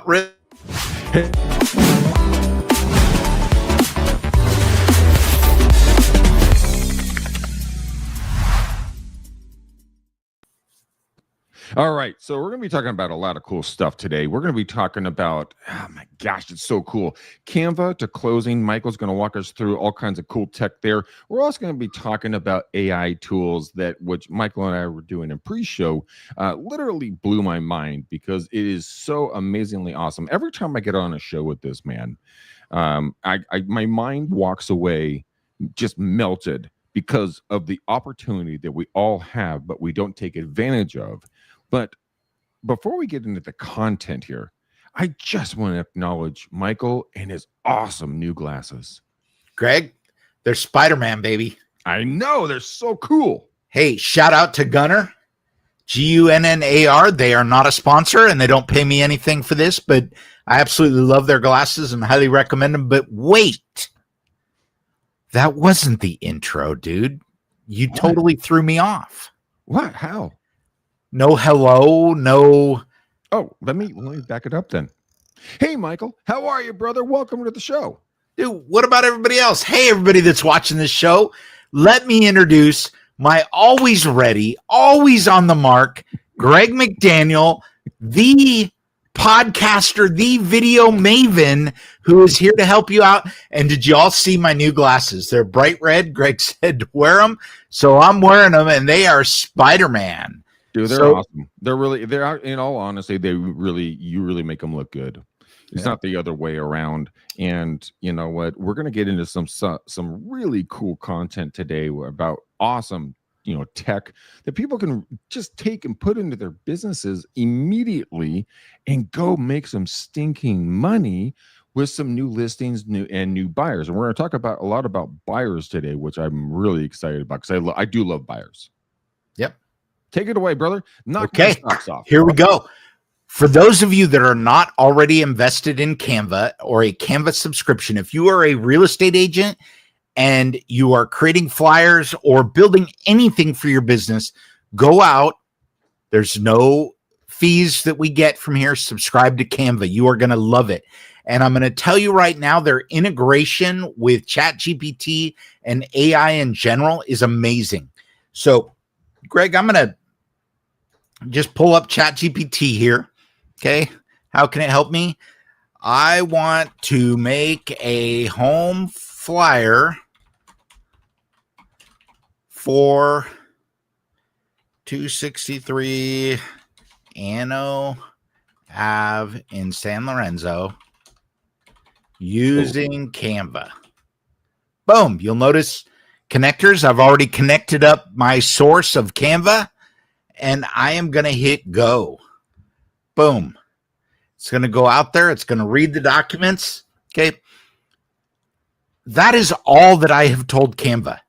got rid. All right, so we're going to be talking about a lot of cool stuff today. We're going to be talking about, oh my gosh, it's so cool. Canva to closing. Michael's going to walk us through all kinds of cool tech there. We're also going to be talking about AI tools which Michael and I were doing in pre-show, literally blew my mind because it is so amazingly awesome. Every time I get on a show with this man, my mind walks away just melted because of the opportunity that we all have, but we don't take advantage of. But before we get into the content here, I just want to acknowledge Michael and his awesome new glasses. Greg, they're Spider-Man, baby. I know, they're so cool. Hey, shout out to Gunnar, Gunnar. They are not a sponsor, and they don't pay me anything for this, but I absolutely love their glasses and highly recommend them. But wait, that wasn't the intro, dude. You totally threw me off. What? How? No hello, no. Oh, let me back it up then. Hey, Michael, how are you, brother? Welcome to the show. Dude, what about everybody else? Hey, everybody that's watching this show, let me introduce my always ready, always on the mark, Greg McDaniel, the podcaster, the video maven, who is here to help you out. And did you all see my new glasses? They're bright red. Greg said to wear them, so I'm wearing them, and they are Spider-Man. Dude, they're awesome. They're in all honesty, you really make them look good. It's not the other way around. And you know what? We're going to get into some really cool content today about awesome, tech that people can just take and put into their businesses immediately and go make some stinking money with some new listings, new buyers. And we're going to talk about a lot about buyers today, which I'm really excited about because I do love buyers. Yep. Take it away, brother. Okay, here we go. For those of you that are not already invested in Canva or a Canva subscription, if you are a real estate agent and you are creating flyers or building anything for your business, go out. There's no fees that we get from here. Subscribe to Canva. You are going to love it. And I'm going to tell you right now, their integration with ChatGPT and AI in general is amazing. So, Greg, I'm going to just pull up ChatGPT here. Okay. How can it help me? I want to make a home flyer for 263 Anno Ave in San Lorenzo using Canva. Boom. You'll notice connectors. I've already connected up my source of Canva, and I am going to hit go. Boom. It's going to go out there. It's going to read the documents. Okay. That is all that I have told Canva.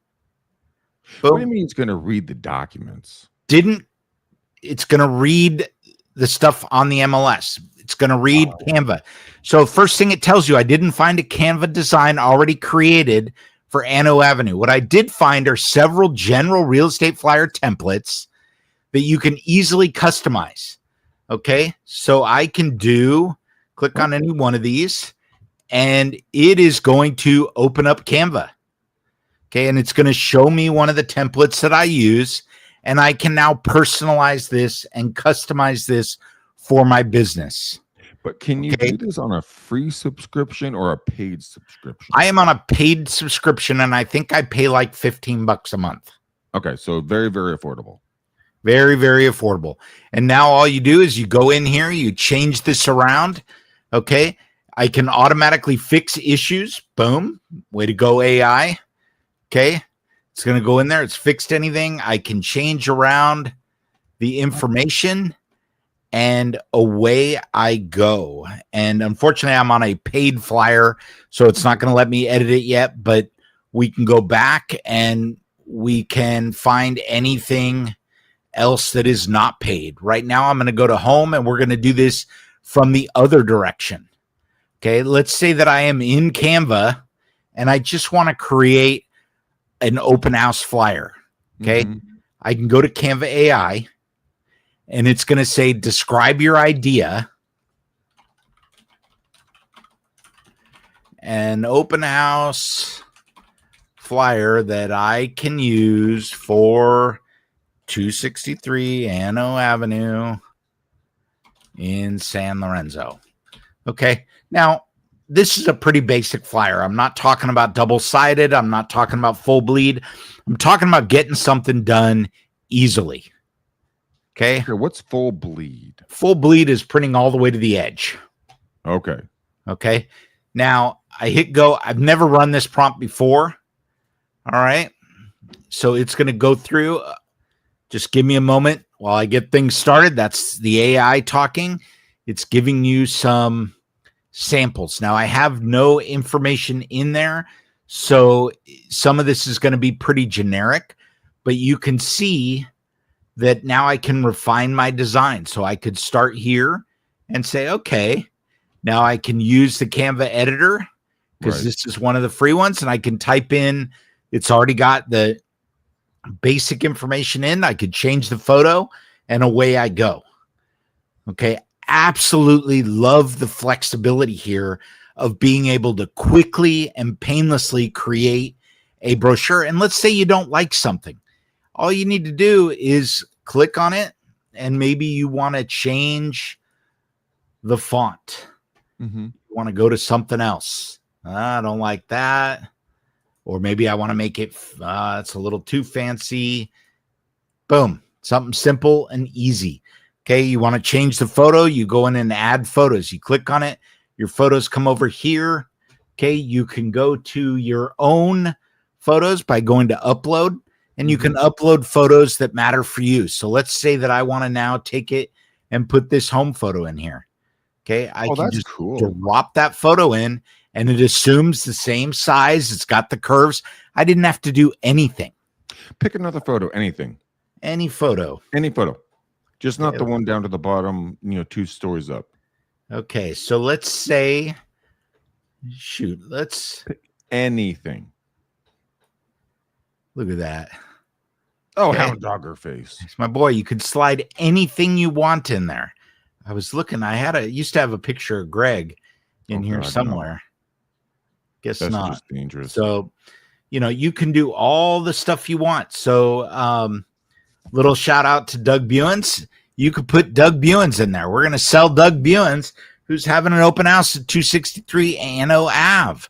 Boom. What do you mean it's going to read the documents? It's going to read the stuff on the MLS. It's going to read Canva. So first thing it tells you, I didn't find a Canva design already created for Anno Avenue. What I did find are several general real estate flyer templates that you can easily customize. Okay, so I can click on any one of these, and it is going to open up Canva. Okay, and it's going to show me one of the templates that I use, and I can now personalize this and customize this for my business. But can you do this on a free subscription or a paid subscription? I am on a paid subscription, and I think I pay like $15 a month. Okay, so very, very affordable. Very, very affordable. And now all you do is you go in here, you change this around. Okay. I can automatically fix issues. Boom. Way to go, AI. Okay. It's going to go in there. It's fixed anything. I can change around the information and away I go. And unfortunately, I'm on a paid flyer, so it's not going to let me edit it yet, but we can go back and we can find anything else that is not paid. Right now, I'm going to go to home, and we're going to do this from the other direction. Okay, let's say that I am in Canva, and I just want to create an open house flyer. Okay, I can go to Canva AI, and it's going to say, describe your idea. an open house flyer that I can use for 263 Anno Avenue in San Lorenzo. Okay. Now, this is a pretty basic flyer. I'm not talking about double-sided. I'm not talking about full bleed. I'm talking about getting something done easily. Okay. What's full bleed? Full bleed is printing all the way to the edge. Okay. Okay. Now, I hit go. I've never run this prompt before. All right. So it's going to go through. Just give me a moment while I get things started. That's the AI talking. It's giving you some samples. Now, I have no information in there, so some of this is going to be pretty generic, but you can see that now I can refine my design. So I could start here and say, okay, now I can use the Canva editor because this is one of the free ones, and I can type in, it's already got the basic information in. I could change the photo and away I go. Okay. Absolutely love the flexibility here of being able to quickly and painlessly create a brochure. And let's say you don't like something. All you need to do is click on it, and maybe you want to change the font. You want to go to something else. I don't like that. Or maybe I want to make it, it's a little too fancy. Boom. Something simple and easy. Okay. You want to change the photo. You go in and add photos. You click on it. Your photos come over here. Okay. You can go to your own photos by going to upload, and you can upload photos that matter for you. So let's say that I want to now take it and put this home photo in here. Okay. I can just drop that photo in, and it assumes the same size. It's got the curves. I didn't have to do anything. Pick another photo, anything. Any photo. Any photo. Just not the one down to the bottom, 2 stories up. Okay, so let's say, let's pick anything. Look at that. Oh, hound dogger face. It's my boy. You could slide anything you want in there. I was looking, used to have a picture of Greg in here somewhere. No. Guess that's not. Just dangerous. So, you can do all the stuff you want. So, little shout out to Doug Buens. You could put Doug Buens in there. We're going to sell Doug Buens, who's having an open house at 263 Anno Ave.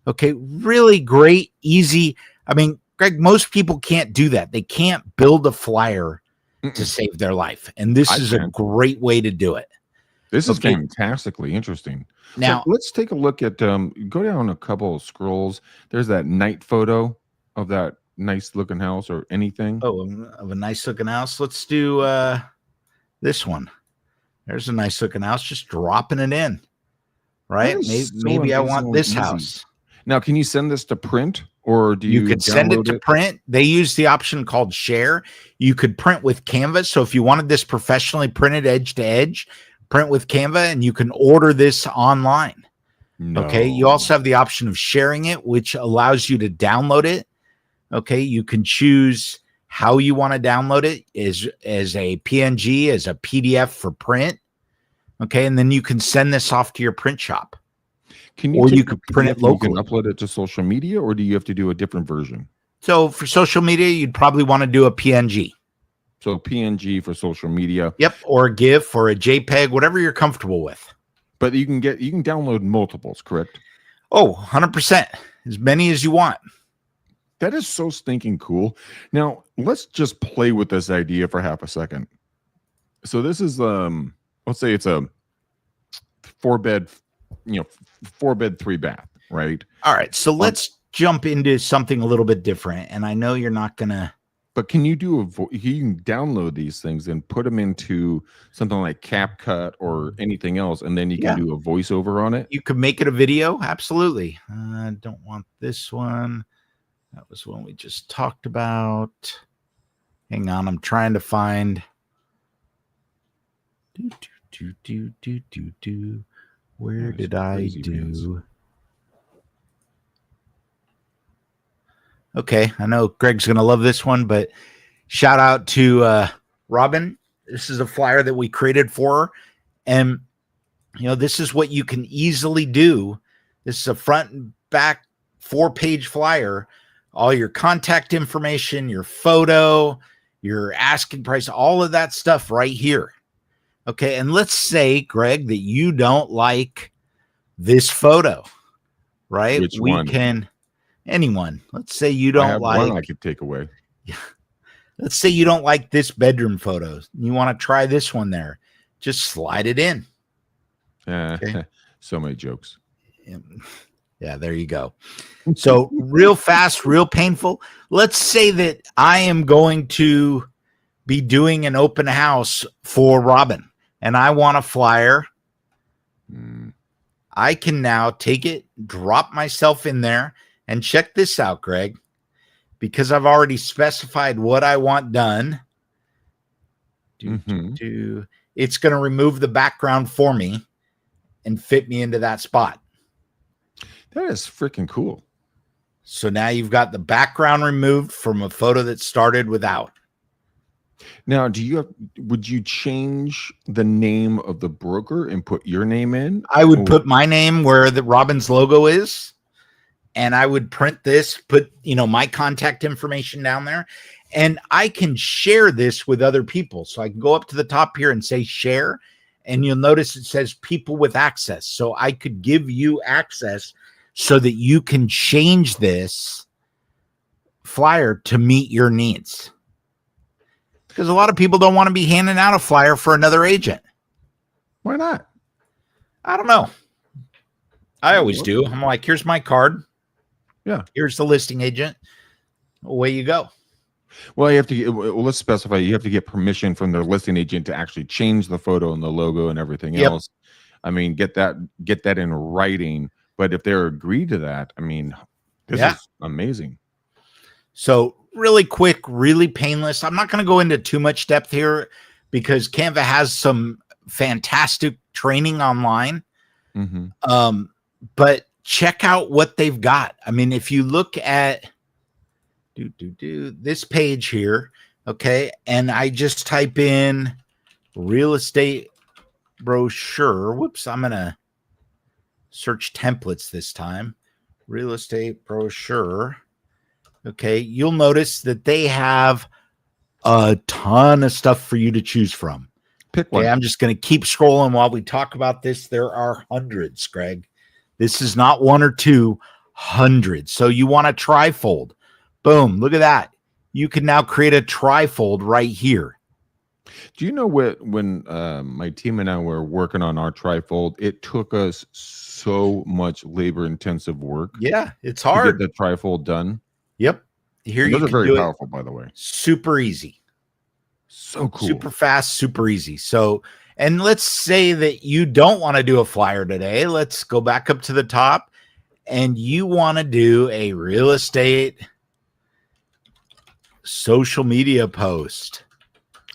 Okay. Really great, easy. I mean, Greg, most people can't do that. They can't build a flyer to save their life. And this is a great way to do it. This is fantastically interesting. Now, so let's take a look at, go down a couple of scrolls. There's that night photo of that nice looking house or anything. Oh, of a nice looking house. Let's do this one. There's a nice looking house, just dropping it in. Right? Maybe I want this house. Now, can you send this to print, or do you could send it to print? They use the option called share. You could print with Canva. So if you wanted this professionally printed edge to edge, print with Canva, and you can order this online. Okay. You also have the option of sharing it, which allows you to download it. Okay. You can choose how you want to download it, as a PNG, as a PDF for print. Okay. And then you can send this off to your print shop. You could print it locally. You can upload it to social media, or do you have to do a different version? So for social media, you'd probably want to do a PNG. So PNG for social media. Yep. Or a GIF or a JPEG, whatever you're comfortable with. But you can download multiples, correct? Oh, 100%. As many as you want. That is so stinking cool. Now, let's just play with this idea for half a second. So this is, let's say it's a 4-bed, 4-bed, 3-bath, right? All right. So let's jump into something a little bit different. And I know you're not going to. But can you do you can download these things and put them into something like CapCut or anything else, and then you can do a voiceover on it? You could make it a video. Absolutely. I don't want this one. That was one we just talked about. Hang on. I'm trying to find. Where did I do? Okay, I know Greg's going to love this one, but shout out to Robin. This is a flyer that we created for her. And, this is what you can easily do This is a front and back 4-page flyer. All your contact information, your photo, your asking price, all of that stuff right here. Okay. And let's say, Greg, that you don't like this photo, right? Which one? Anyone. Let's say you I don't have like. one I could take away. Let's say you don't like this bedroom photo. You want to try this one there. Just slide it in. Okay. So many jokes. Yeah, there you go. So real fast, real painful. Let's say that I am going to be doing an open house for Robin and I want a flyer. I can now take it, drop myself in there, and check this out, Greg. Because I've already specified what I want done. It's going to remove the background for me and fit me into that spot. That is freaking cool. So now you've got the background removed from a photo that started without. Now, would you change the name of the broker and put your name in? I would put my name where the Robin's logo is, and I would print this, put, my contact information down there, and I can share this with other people. So I can go up to the top here and say share, and you'll notice it says people with access. So I could give you access so that you can change this flyer to meet your needs. Because a lot of people don't want to be handing out a flyer for another agent. Why not? I don't know. I always do. I'm like, here's my card. Yeah. Here's the listing agent. Away you go. Well, let's specify. You have to get permission from the listing agent to actually change the photo and the logo and everything else. I mean, get that in writing. But if they're agreed to that, I mean, this is amazing. So really quick, really painless. I'm not going to go into too much depth here because Canva has some fantastic training online. But check out what they've got. I mean, if you look at this page here, okay, and I just type in real estate brochure. Whoops, I'm going to search templates this time. Real estate brochure. Okay, you'll notice that they have a ton of stuff for you to choose from. Pick one. Okay, I'm just going to keep scrolling while we talk about this. There are hundreds, Greg. This is not one or two, hundreds. So you want a trifold. Boom, look at that. You can now create a trifold right here. Do you know when my team and I were working on our trifold, it took us so much labor-intensive work. Yeah, it's hard to get the trifold done. Yep. Here those are very powerful, by the way. Super easy. So cool. Super fast, super easy. So, and let's say that you don't want to do a flyer today. Let's go back up to the top and you want to do a real estate social media post.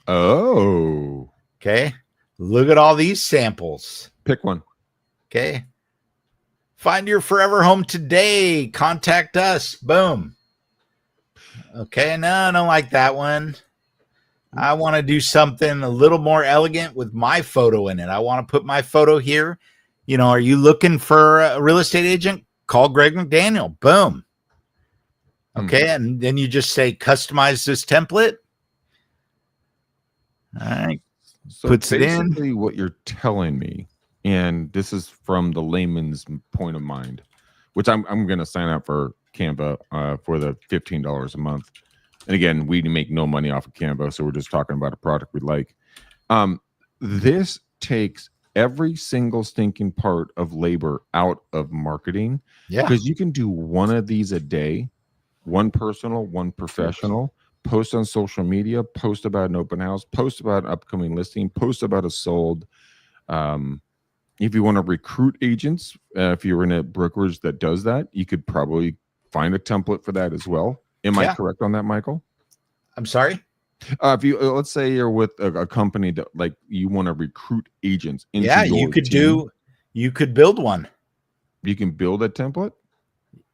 Oh. Okay. Look at all these samples. Pick one. Okay. Find your forever home today. Contact us. Boom. Okay. No, I don't like that one. I want to do something a little more elegant with my photo in it. I want to put my photo here. Are you looking for a real estate agent? Call Greg McDaniel. Boom. Okay. And then you just say, customize this template. All right. So puts it in. Basically what you're telling me, and this is from the layman's point of mind, which I'm going to sign up for Canva for the $15 a month. And again, we make no money off of Canva, so we're just talking about a product we like. This takes every single stinking part of labor out of marketing. Yeah. Because you can do one of these a day, one personal, one professional, post on social media, post about an open house, post about an upcoming listing, post about a sold. If you want to recruit agents, if you're in a brokerage that does that, you could probably find a template for that as well. Am I correct on that, Michael? I'm sorry? If you let's say you're with a company that like you want to recruit agents into your team. You could build one. You can build a template?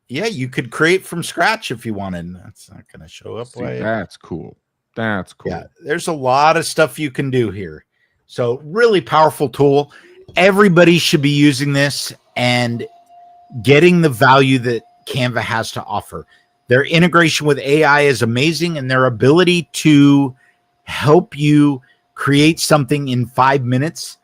Yeah, you could create from scratch if you wanted. That's not going to show up. See, that's cool. That's cool. Yeah, there's a lot of stuff you can do here. So really powerful tool. Everybody should be using this. And getting the value that Canva has to offer. Their integration with AI is amazing, and their ability to help you create something in 5 minutes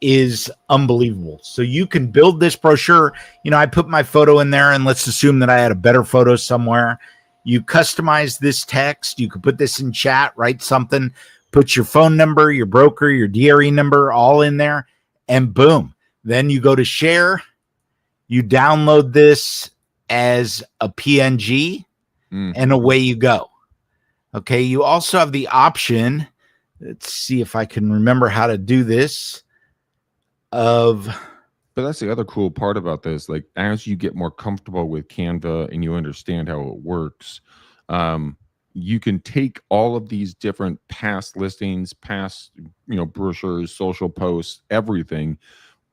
is unbelievable. So you can build this brochure. I put my photo in there, and let's assume that I had a better photo somewhere. You customize this text. You could put this in chat, write something, put your phone number, your broker, your DRE number all in there, and boom. Then you go to share. You download this as a PNG, and away you go. Okay. You also have the option. Let's see if I can remember how to do this. But that's the other cool part about this. Like, as you get more comfortable with Canva and you understand how it works, you can take all of these different past listings, past, brochures, social posts, everything.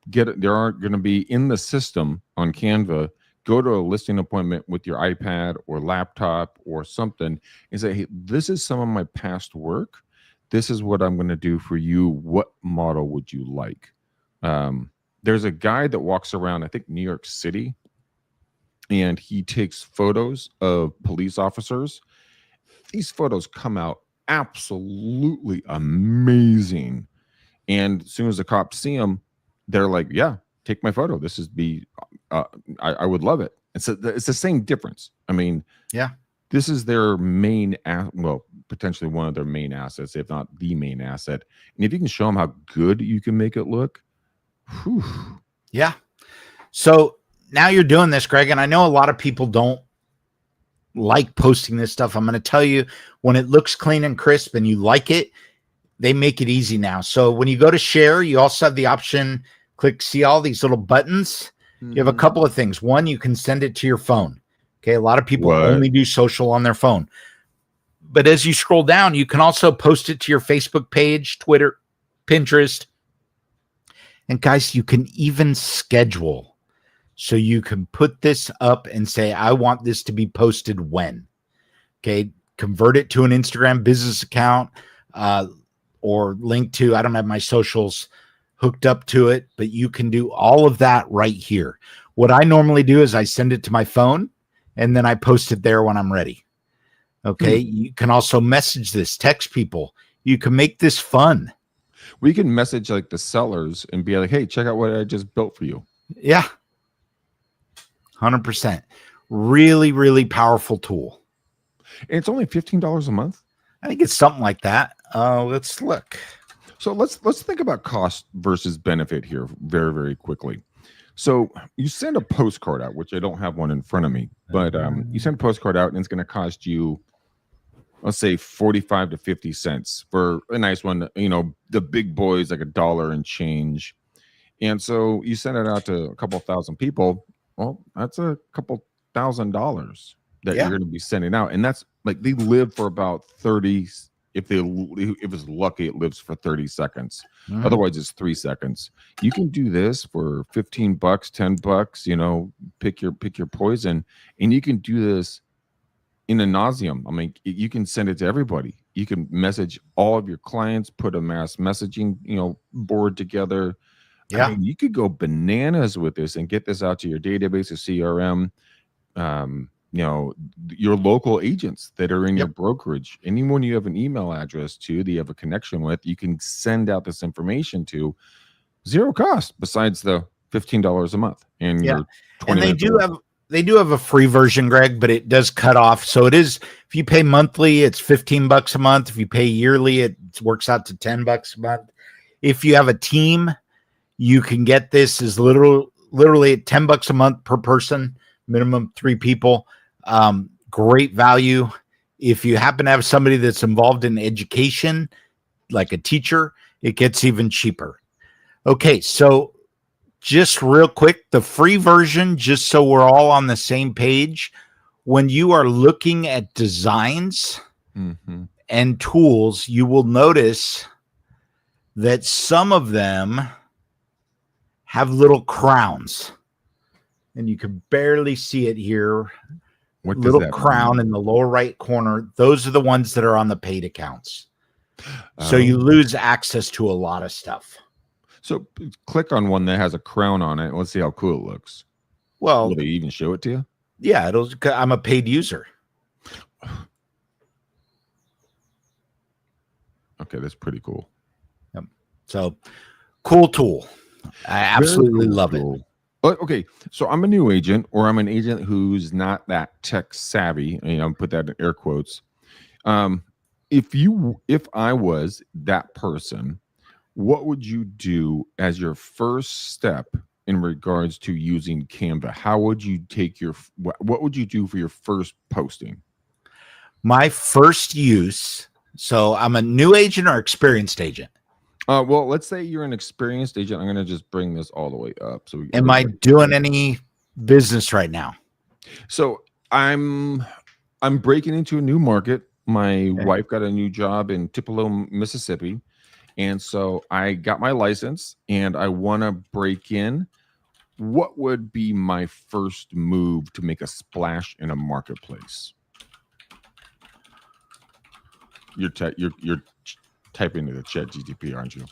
There aren't going to be in the system on Canva. Go to a listing appointment with your iPad or laptop or something and say, hey, this is some of my past work. This is what I'm going to do for you. What model would you like? There's a guy that walks around, I think, New York City, and he takes photos of police officers. These photos come out absolutely amazing. And as soon as the cops see them, they're like, yeah, take my photo. This is I would love it. And so it's the same difference. I mean, yeah, this is their main, potentially one of their main assets, if not the main asset. And if you can show them how good you can make it look, whew. Yeah. So now you're doing this, Greg, and I know a lot of people don't like posting this stuff. I'm going to tell you, when it looks clean and crisp and you like it, they make it easy now. So when you go to share, you also have the option, see all these little buttons. You have a couple of things. One, you can send it to your phone. Okay. A lot of people only do social on their phone. But as you scroll down, you can also post it to your Facebook page, Twitter, Pinterest. And guys, you can even schedule. So you can put this up and say, I want this to be posted when. Okay. Convert it to an Instagram business account, or link to, I don't have my socials hooked up to it, but you can do all of that right here. What I normally do is I send it to my phone and then I post it there when I'm ready. Okay. You can also message this, text people. You can make this fun. We can message like the sellers and be like, hey, check out what I just built for you. Yeah. 100%. Really, really powerful tool. And it's only $15 a month. I think it's something like that. Let's look. So let's think about cost versus benefit here very, very quickly. So you send a postcard out, which I don't have one in front of me, but you send a postcard out and it's going to cost you, let's say 45 to 50 cents for a nice one. The big boys, like $1 and change. And so you send it out to a couple thousand people. Well, that's a couple $1,000 that you're going to be sending out. And that's like, they live for about 30. If it's lucky, it lives for 30 seconds. Otherwise, it's 3 seconds. You can do this for $15, $10, pick your poison. And you can do this in a nauseam. I mean, you can send it to everybody. You can message all of your clients, put a mass messaging, board together. Yeah. I mean, you could go bananas with this and get this out to your database of CRM, your local agents that are in your brokerage. Anyone you have an email address to, that you have a connection with, you can send out this information to, zero cost besides the $15 a month. And your 20 and they do have a free version, Greg, but it does cut off. So it is, if you pay monthly, it's $15 a month. If you pay yearly, it works out to $10 a month. If you have a team, you can get this as literally $10 a month per person, minimum 3 people. Great value. If you happen to have somebody that's involved in education, like a teacher, it gets even cheaper. Okay, so just real quick, the free version, just so we're all on the same page, when you are looking at designs and tools, you will notice that some of them have little crowns, and you can barely see it here. What little crown in the lower right corner. Those are the ones that are on the paid accounts. So you lose access to a lot of stuff. So click on one that has a crown on it. Let's see how cool it looks. Well, Will they even show it to you? yeah, I'm a paid user. Okay, that's pretty cool. Yep. So cool tool. I absolutely love it. But okay, so I'm a new agent, or I'm an agent who's not that tech savvy. I'll put that in air quotes. If I was that person, what would you do as your first step in regards to using Canva? How would you take what would you do for your first posting? My first use. So I'm a new agent or experienced agent. Well, let's say you're an experienced agent. I'm going to just bring this all the way up. So, am I doing any business right now? So I'm breaking into a new market. My wife got a new job in Tupelo, Mississippi, and so I got my license, and I want to break in. What would be my first move to make a splash in a marketplace? You're typing into the chat GTP, aren't you?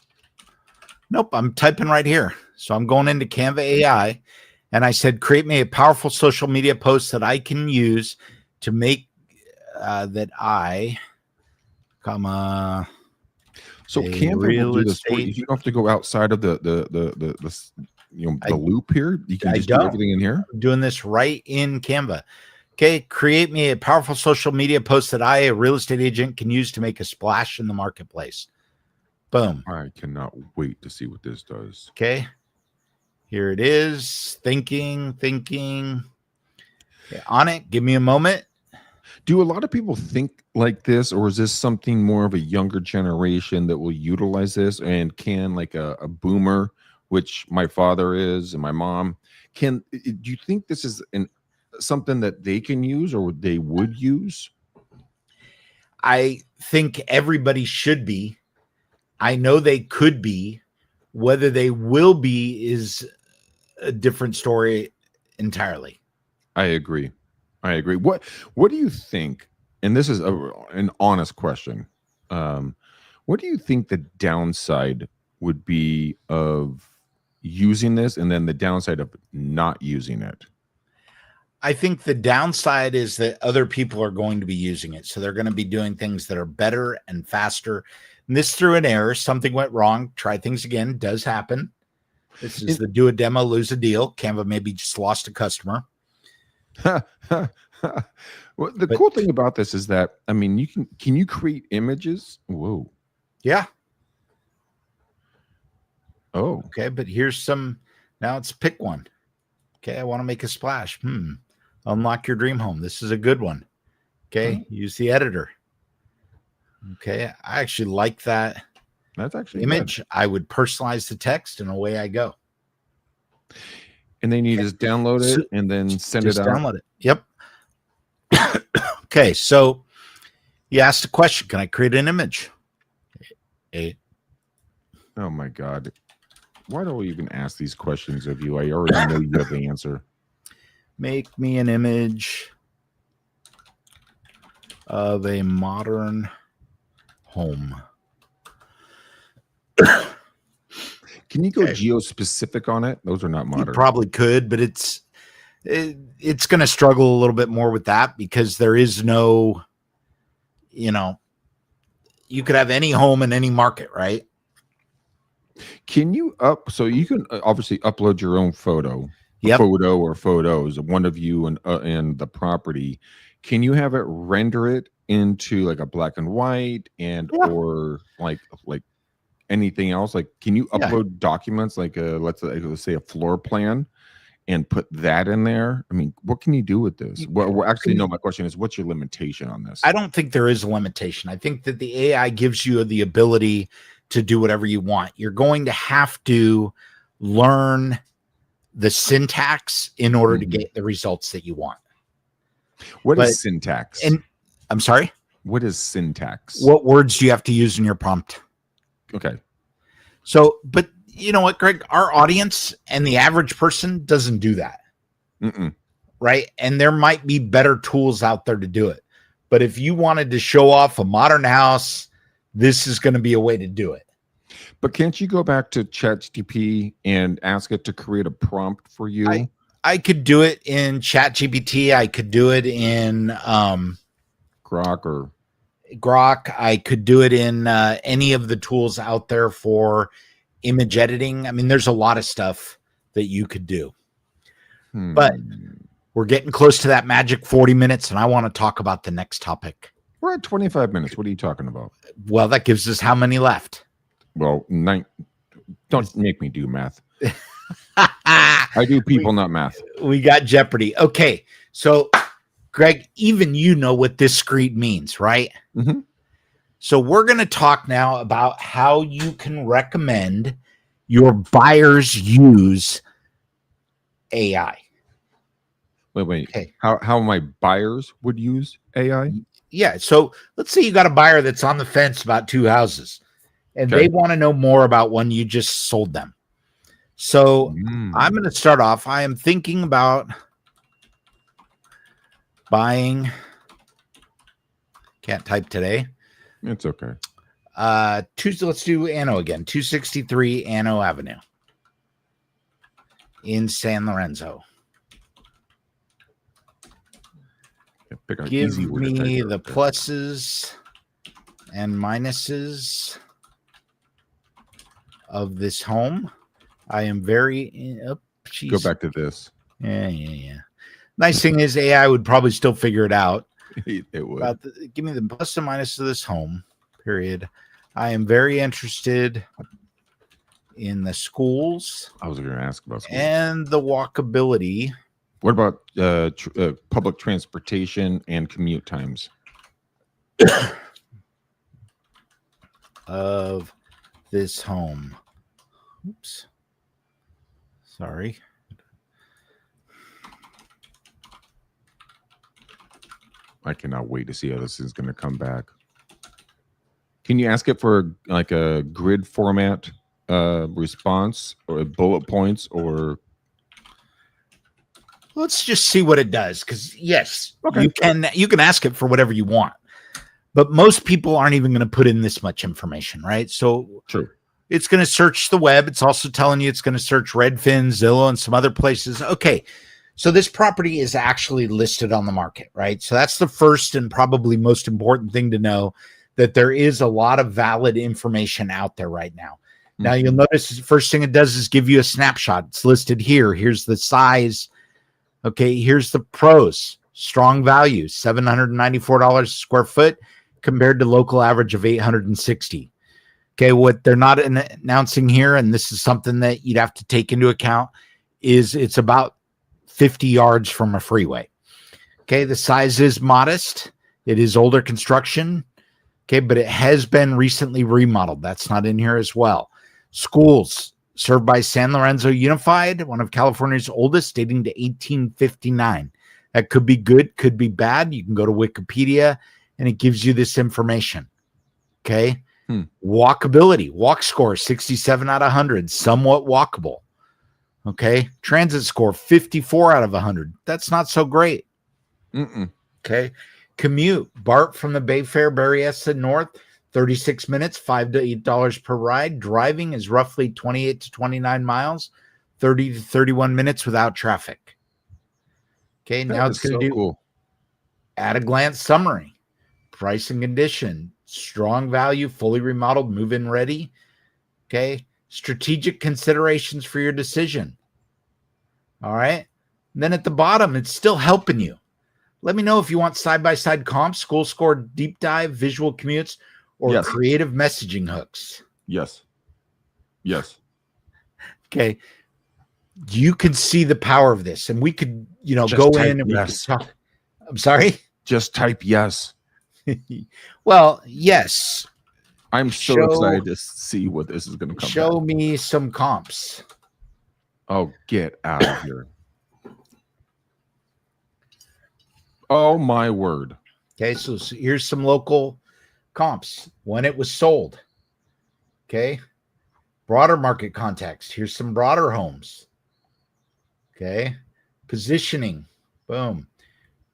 Nope, I'm typing right here. So I'm going into Canva AI, and I said, create me a powerful social media post that I can use to make that I, So Canva will do this for you. You don't have to go outside of the loop here. You can just do everything in here. I'm doing this right in Canva. Okay, create me a powerful social media post that I, a real estate agent, can use to make a splash in the marketplace. Boom. I cannot wait to see what this does. Okay, here it is. Thinking. Okay, on it. Give me a moment. Do a lot of people think like this, or is this something more of a younger generation that will utilize this? And can, like a boomer, which my father is and my mom, do you think this is something that they can use or they would use? I think everybody should be. I know they could be. Whether they will be is a different story entirely. I agree. What do you think? And this is an honest question. What do you think the downside would be of using this, and then the downside of not using it? I think the downside is that other people are going to be using it. So they're going to be doing things that are better and faster. And this through an error, something went wrong. Try things again. Does happen. This is the do a demo, lose a deal. Canva maybe just lost a customer. Well, the cool thing about this is that, I mean, can you create images? Whoa. Yeah. Oh. Okay, but here's some. Now it's pick one. Okay, I want to make a splash. Unlock your dream home. This is a good one. Okay, use the editor. Okay, I actually like that. That's actually image. Good. I would personalize the text, and away I go. And then you just download it and then send it out. Download it. Yep. Okay, so you asked a question. Can I create an image? Oh my God. Why do we even ask these questions of you? I already know you have the answer. Make me an image of a modern home. Can you go geo-specific on it? Those are not modern. You probably could, but it's going to struggle a little bit more with that because there is no, you could have any home in any market, right? Can you so you can obviously upload your own photo, photo or photos of one of you and the property. Can you have it render it into like a black and white or like anything else? Like, can you upload documents like let's say a floor plan and put that in there? I mean, what can you do with this? Well, actually, no, my question is, what's your limitation on this? I don't think there is a limitation. I think that the AI gives you the ability to do whatever you want. You're going to have to learn the syntax in order to get the results that you want. What is syntax? And I'm sorry? What is syntax? What words do you have to use in your prompt? Okay. So, but you know what, Greg? Our audience and the average person doesn't do that. Right? And there might be better tools out there to do it. But if you wanted to show off a modern house, this is going to be a way to do it. But can't you go back to ChatGPT and ask it to create a prompt for you? I could do it in ChatGPT. I could do it in Grok. I could do it in any of the tools out there for image editing. I mean, there's a lot of stuff that you could do. But we're getting close to that magic 40 minutes, and I want to talk about the next topic. We're at 25 minutes. What are you talking about? Well, that gives us how many left? Well, 9. Don't make me do math. I do people, not math. We got Jeopardy. Okay, so Greg, even you know what this screen means, right? Mm-hmm. So we're going to talk now about how you can recommend your buyers use AI. Wait. Okay. How my buyers would use AI? Yeah. So let's say you got a buyer that's on the fence about 2 houses, and Okay. they want to know more about one you just sold them. So I'm going to start off. I am thinking about buying. Can't type today. It's okay. Let's do Anno again. 263 Anno Avenue in San Lorenzo. Give me the pluses and minuses of this home. I am very Go back to this. Yeah. Nice thing is AI would probably still figure it out. It would. Give me the plus and minus of this home, period. I am very interested in the schools. I was going to ask about schools. And the walkability. What about public transportation and commute times? Of this home. Oops. Sorry. I cannot wait to see how this is going to come back. Can you ask it for like a grid format response or bullet points or? Let's just see what it does. Because yes, okay. you can ask it for whatever you want, but most people aren't even going to put in this much information, right? So true. It's going to search the web. It's also telling you it's going to search Redfin, Zillow, and some other places. Okay. So this property is actually listed on the market, right? So that's the first and probably most important thing to know, that there is a lot of valid information out there right now. Mm-hmm. Now you'll notice the first thing it does is give you a snapshot. It's listed here. Here's the size. Okay. Here's the pros. Strong value, $794 a square foot compared to local average of $860. Okay, what they're not announcing here, and this is something that you'd have to take into account, is it's about 50 yards from a freeway. Okay, the size is modest. It is older construction. Okay, but it has been recently remodeled. That's not in here as well. Schools served by San Lorenzo Unified, one of California's oldest, dating to 1859. That could be good, could be bad. You can go to Wikipedia, and it gives you this information. Okay. Walkability, walk score 67 out of 100, somewhat walkable. Okay. Transit score 54 out of 100. That's not so great. Okay. Commute, BART from the Bayfair Berryessa North, 36 minutes, $5 to $8 per ride. Driving is roughly 28 to 29 miles, 30 to 31 minutes without traffic. Okay. Now it's going to do at a glance summary, price and condition. Strong value, fully remodeled, move-in ready. Okay. Strategic considerations for your decision. All right. And then at the bottom, it's still helping you. Let me know if you want side-by-side comps, school score deep dive, visual commutes, or creative messaging hooks. Yes. Okay. You can see the power of this. And we could, just go in and we could talk. I'm sorry? Just type yes. Well, yes. I'm so excited to see what this is going to come. Show me some comps. Oh, get out of here. Oh, my word. Okay, so here's some local comps. When it was sold. Okay. Broader market context. Here's some broader homes. Okay. Positioning. Boom.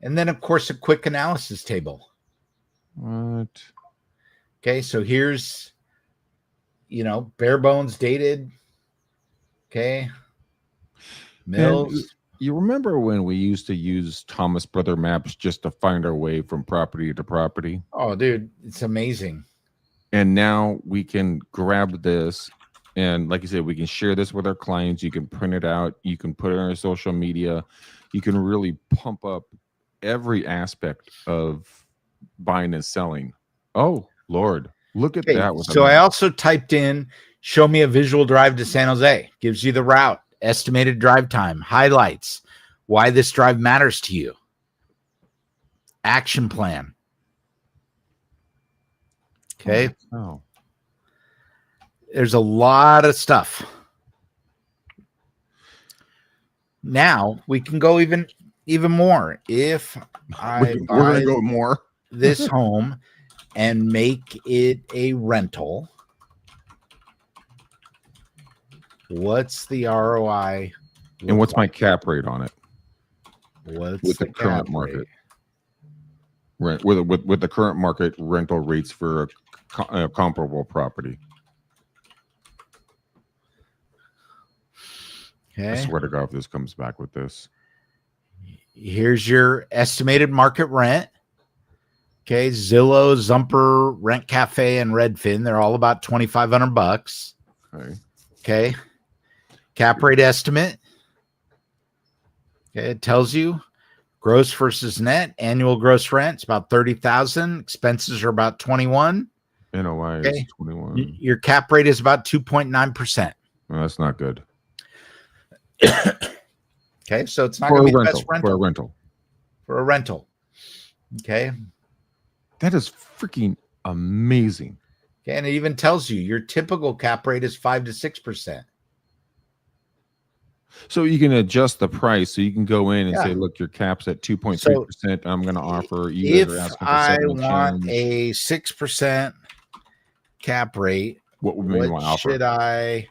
And then, of course, a quick analysis table. What? Okay, so here's, bare bones dated. Okay. Mills. You remember when we used to use Thomas Brother maps just to find our way from property to property? Oh, dude, it's amazing. And now we can grab this, and like you said, we can share this with our clients. You can print it out. You can put it on our social media. You can really pump up every aspect of buying and selling. Oh, Lord. Look at that. So I also typed in, show me a visual drive to San Jose. Gives you the route, estimated drive time, highlights, why this drive matters to you, action plan. Okay. Oh. There's a lot of stuff. Now we can go even more. If we're going to go more this home and make it a rental, what's the ROI? And what's my cap rate on it? What's with the current market? Rent with the current market rental rates for a comparable property. Okay. I swear to God, if this comes back with this. Here's your estimated market rent. Okay, Zillow, Zumper, Rent Cafe, and Redfin. They're all about $2,500. Okay. Okay. Cap rate estimate. Okay, it tells you gross versus net. Annual gross rent is about $30,000. Expenses are about 21. NOI is 21. Your cap rate is about 2.9%. Well, that's not good. Okay, so it's not going to be the best rental. For a rental. For a rental. Okay. That is freaking amazing. Okay, and it even tells you your typical cap rate is 5 to 6%. So you can adjust the price. So you can go in and say, look, your cap's at 2.3%. I'm going to offer you. If I want a 6% cap rate, what should I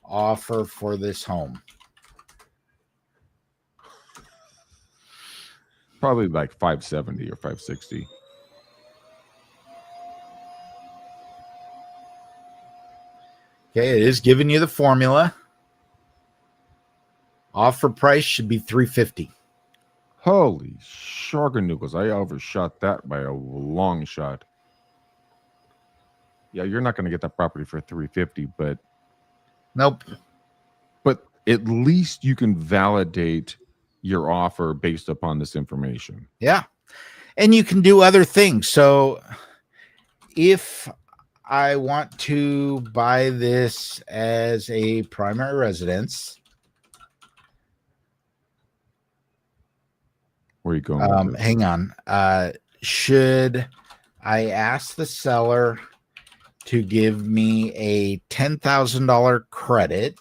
offer for this home? Probably like 570 or 560. Okay, it is giving you the formula. Offer price should be $350. Holy sharkanoogles. I overshot that by a long shot. Yeah, you're not going to get that property for $350, but nope. But at least you can validate your offer based upon this information. Yeah. And you can do other things. So if I want to buy this as a primary residence, where are you going? Hang on. Should I ask the seller to give me a $10,000 credit?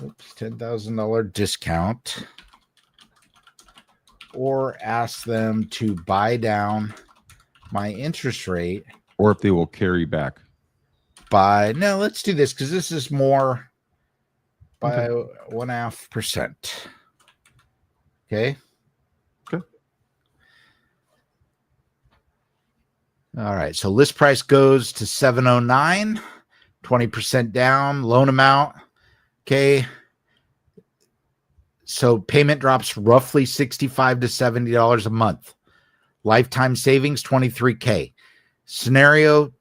Oops, $10,000 discount, or ask them to buy down my interest rate, or if they will carry back no, let's do this because this is more by 1.5%. Okay. All right. So list price goes to $709, 20% down, loan amount. Okay. So payment drops roughly $65 to $70 a month. Lifetime savings, $23K. Scenario,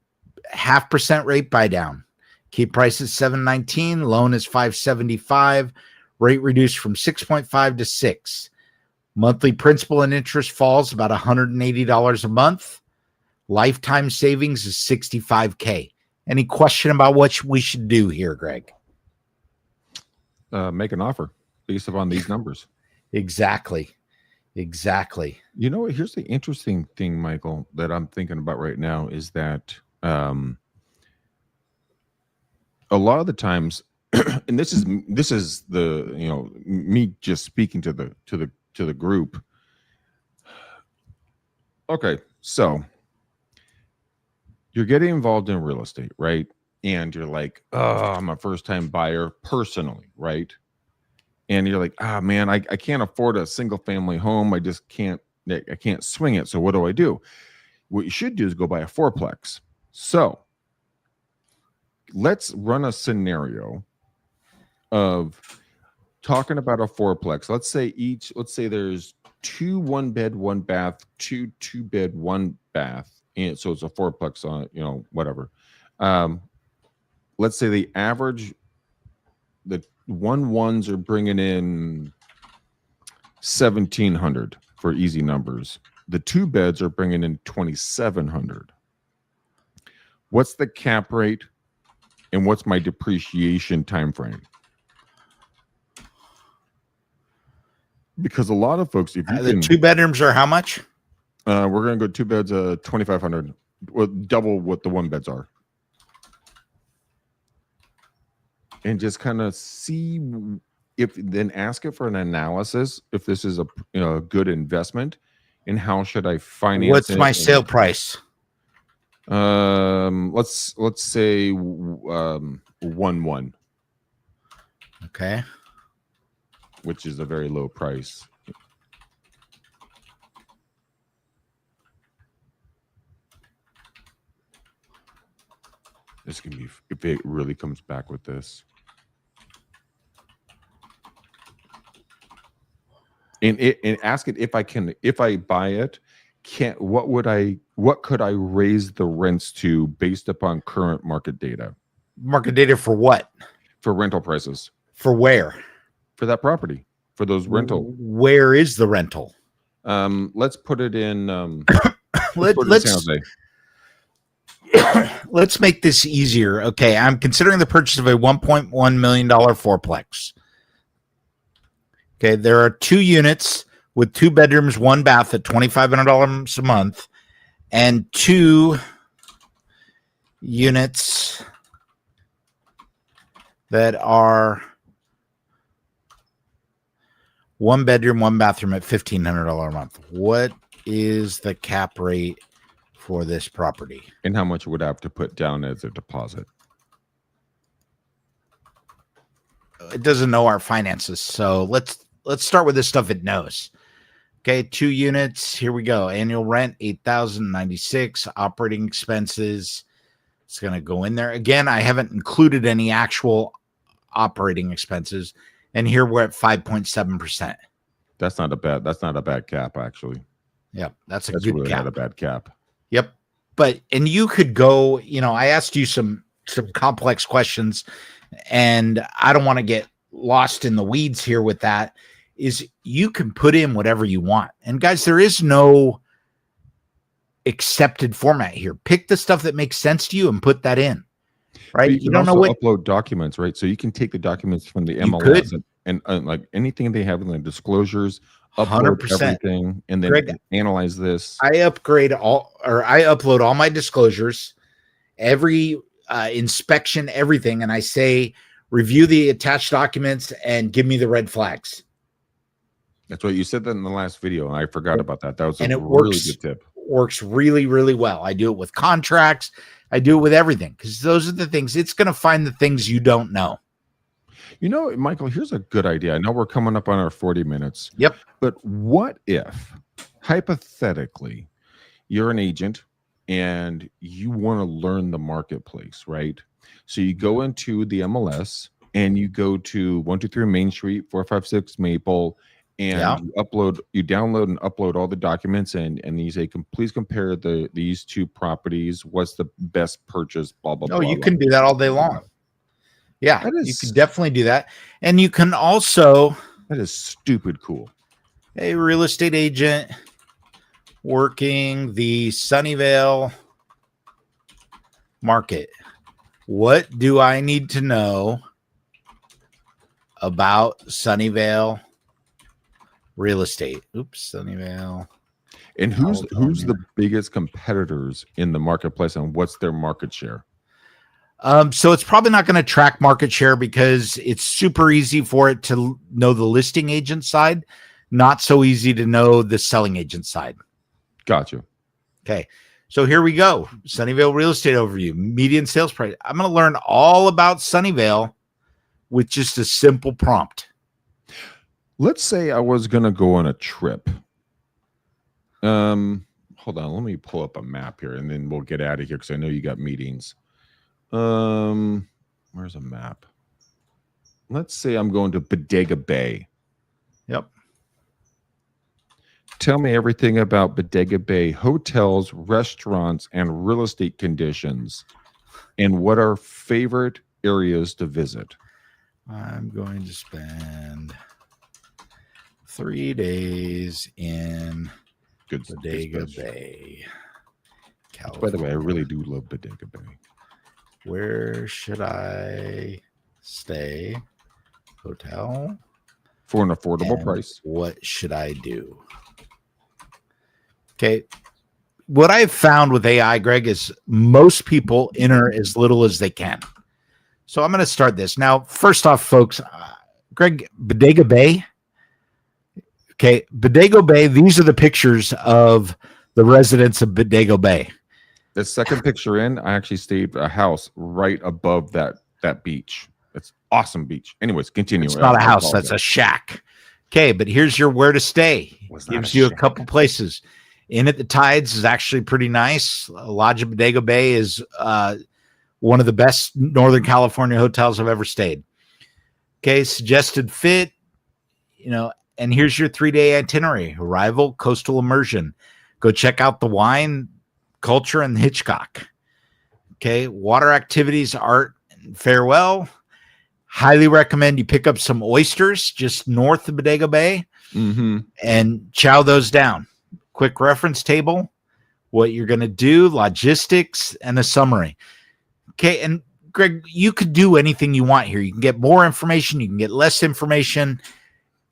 0.5% rate buy down. Keep price at $719. Loan is $575. Rate reduced from 6.5 to 6. Monthly principal and interest falls about $180 a month. Lifetime savings is $65K. Any question about what we should do here, Greg? Make an offer based upon these numbers. Exactly. You know what? Here's the interesting thing, Michael, that I'm thinking about right now is that a lot of the times, and this is the me just speaking to the group. Okay, so you're getting involved in real estate, right? And you're like, oh, I'm a first-time buyer personally, right? And you're like, man, I can't afford a single-family home. I just can't swing it. So what do? What you should do is go buy a fourplex. So let's run a scenario of talking about a fourplex. Let's say there's 2 1-bed, 1-bath, 2 2-bed, 1-bath, and so it's a fourplex on, whatever. Let's say the 1-1s are bringing in 1,700 for easy numbers. The 2 beds are bringing in 2,700. What's the cap rate, and what's my depreciation time frame? Because a lot of folks, if you the 2 bedrooms are how much? We're going to go 2 beds, 2,500, well, double what the 1 beds are, and just kind of see then ask it for an analysis if this is a good investment, and how should I finance What's it. My sale price? Let's say 1-1. Okay. Which is a very low price. This can be, if it really comes back with this. And ask it if I buy it, what could I raise the rents to based upon current market data? Market data for what? For rental prices. For where? For that property, for those rental. Where is the rental? Let's put it in. Let's make this easier. Okay, I'm considering the purchase of a $1.1 million fourplex. Okay, there are 2 units with 2 bedrooms, 1 bath at $2,500 a month, and 2 units that are 1 bedroom, 1 bathroom at $1,500 a month. What is the cap rate for this property? And how much would I have to put down as a deposit? It doesn't know our finances, so let's start with this stuff it knows. Okay, 2 units. Here we go. Annual rent $8,096. Operating expenses. It's going to go in there again. I haven't included any actual operating expenses. And here we're at 5.7%. That's not a bad cap, actually. Yep, that's good really cap. Not a bad cap. Yep. And you could go, I asked you some complex questions, and I don't want to get lost in the weeds here with that. Is you can put in whatever you want. And guys, there is no accepted format here. Pick the stuff that makes sense to you and put that in. Right? You don't know what upload documents, right? So you can take the documents from the MLS and like anything they have in the disclosures, upload 100%. Everything, and then Greg, analyze this. I upload all my disclosures, every inspection, everything, and I say review the attached documents and give me the red flags. That's what you said that in the last video. I forgot about that. That was a really good tip. Works really, really well. I do it with contracts. I do it with everything because those are the things. It's going to find the things you don't know. Michael, here's a good idea. I know we're coming up on our 40 minutes. Yep. But what if, hypothetically, you're an agent and you want to learn the marketplace, right? So you go into the MLS and you go to 123 Main Street, 456 Maple, and you download and upload all the documents, and you say, please compare these 2 properties. What's the best purchase? Blah blah. Oh, you can do that all day long. Yeah, you can definitely do that, and you can also. That is stupid cool. A real estate agent working the Sunnyvale market. What do I need to know about Sunnyvale real estate? Oops, Sunnyvale. And who's the biggest competitors in the marketplace, and what's their market share? So it's probably not going to track market share because it's super easy for it to know the listing agent side, not so easy to know the selling agent side. Gotcha. Okay. So here we go. Sunnyvale real estate overview, median sales price. I'm going to learn all about Sunnyvale with just a simple prompt. Let's say I was going to go on a trip. Hold on. Let me pull up a map here and then we'll get out of here because I know you got meetings. Where's a map? Let's say I'm going to Bodega Bay. Yep. Tell me everything about Bodega Bay hotels, restaurants, and real estate conditions, and what are favorite areas to visit. I'm going to spend 3 days in Bodega Bay, California. By the way, I really do love Bodega Bay. Where should I stay? Hotel. For an affordable price. What should I do? Okay. What I've found with AI, Greg, is most people enter as little as they can. So I'm going to start this. Now, first off, folks, Greg, Bodega Bay. Okay. Bodega Bay. These are the pictures of the residents of Bodega Bay. The second picture in, I actually stayed at a house right above that beach. It's awesome beach. Anyways, continue. It's not a house. That's a shack. Okay. But here's your where to stay. Gives you a couple places. Inn at the Tides is actually pretty nice. Lodge at Bodega Bay is one of the best Northern California hotels I've ever stayed. Okay, suggested fit, and here's your 3-day itinerary. Arrival, coastal immersion. Go check out the wine, culture, and Hitchcock. Okay, water activities, art, and farewell. Highly recommend you pick up some oysters just north of Bodega Bay and chow those down. Quick reference table, what you're going to do, logistics, and a summary. Okay, and Greg, you could do anything you want here. You can get more information. You can get less information.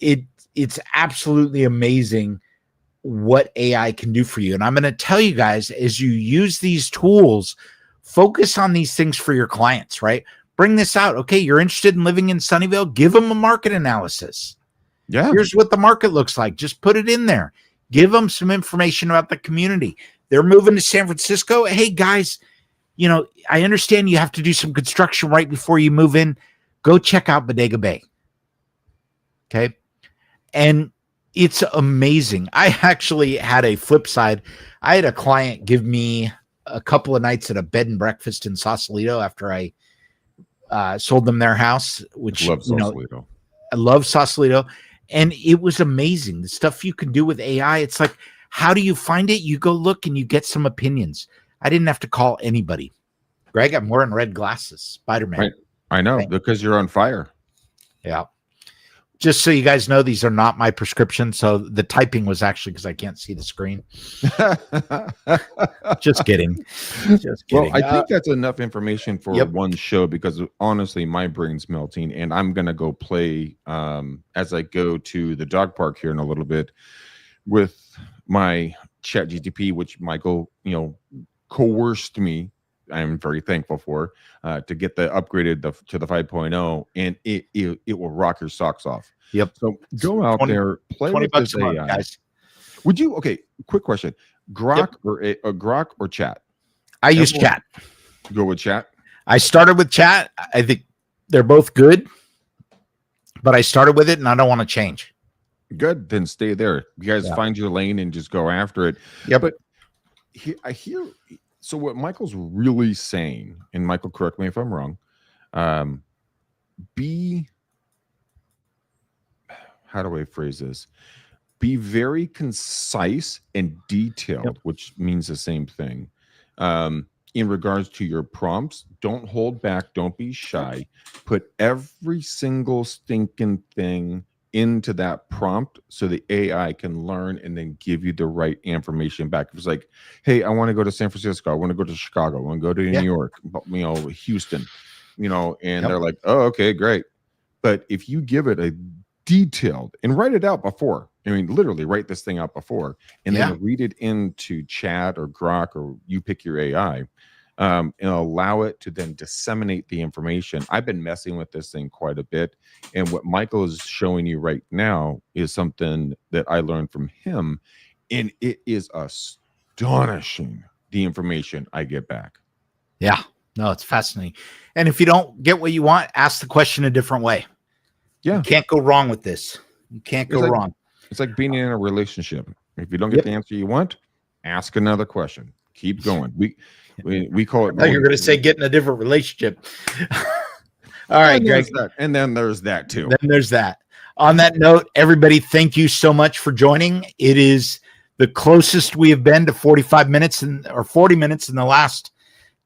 It's absolutely amazing what AI can do for you. And I'm going to tell you guys, as you use these tools, focus on these things for your clients, right? Bring this out. Okay, you're interested in living in Sunnyvale? Give them a market analysis. Yeah. Here's what the market looks like. Just put it in there. Give them some information about the community. They're moving to San Francisco. Hey, guys, I understand you have to do some construction right before you move in. Go check out Bodega Bay. Okay. And it's amazing. I actually had a flip side. I had a client give me a couple of nights at a bed and breakfast in Sausalito after I sold them their house, which love Sausalito. I love Sausalito. And it was amazing. The stuff you can do with AI. It's like, how do you find it? You go look and you get some opinions. I didn't have to call anybody. Greg, I'm wearing red glasses. Spider-Man. Right. I know, because you're on fire. Yeah. Just so you guys know, these are not my prescription. So the typing was actually because I can't see the screen. Just kidding. Just kidding. Well, I think that's enough information for one show, because honestly, my brain's melting, and I'm going to go play as I go to the dog park here in a little bit with my chat GTP, which Michael, coerced me. I'm very thankful for to get the upgraded to the 5.0, and it will rock your socks off. Yep. So go out there, play with this AI. Guys. Would you? Okay. Quick question: Grok or Grok or Chat? I use Chat. Go with Chat. I started with Chat. I think they're both good, but I started with it, and I don't want to change. Good. Then stay there. You guys find your lane and just go after it. Yeah, but I hear. So what Michael's really saying, and Michael, correct me if I'm wrong, how do I phrase this? Be very concise and detailed, which means the same thing. In regards to your prompts, don't hold back. Don't be shy. Put every single stinking thing into that prompt so the AI can learn and then give you the right information back. If it's like, hey, I want to go to San Francisco, I want to go to Chicago, I want to go to New York, Houston, and they're like, oh, okay, great. But if you give it a detailed and write it out before, literally write this thing out before, and then read it into Chat or Grok, or you pick your AI, and allow it to then disseminate the information. I've been messing with this thing quite a bit, and what Michael is showing you right now is something that I learned from him, and it is astonishing the information I get back. Yeah, no, it's fascinating. And if you don't get what you want, ask the question a different way. Yeah, you can't go wrong with this. You can't go wrong. It's like being in a relationship. If you don't get the answer you want, ask another question. Keep going. We call it. I thought you were going to say get in a different relationship. All right, Greg. And then there's that too. Then there's that. On that note, everybody, thank you so much for joining. It is the closest we have been to 45 minutes or 40 minutes in the last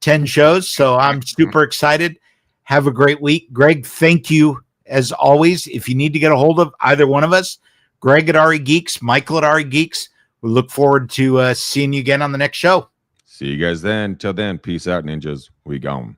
10 shows. So I'm super excited. Have a great week. Greg, thank you as always. If you need to get a hold of either one of us, Greg at REGeeks, Michael at REGeeks, we look forward to seeing you again on the next show. See you guys then. Till then, peace out, ninjas. We gone.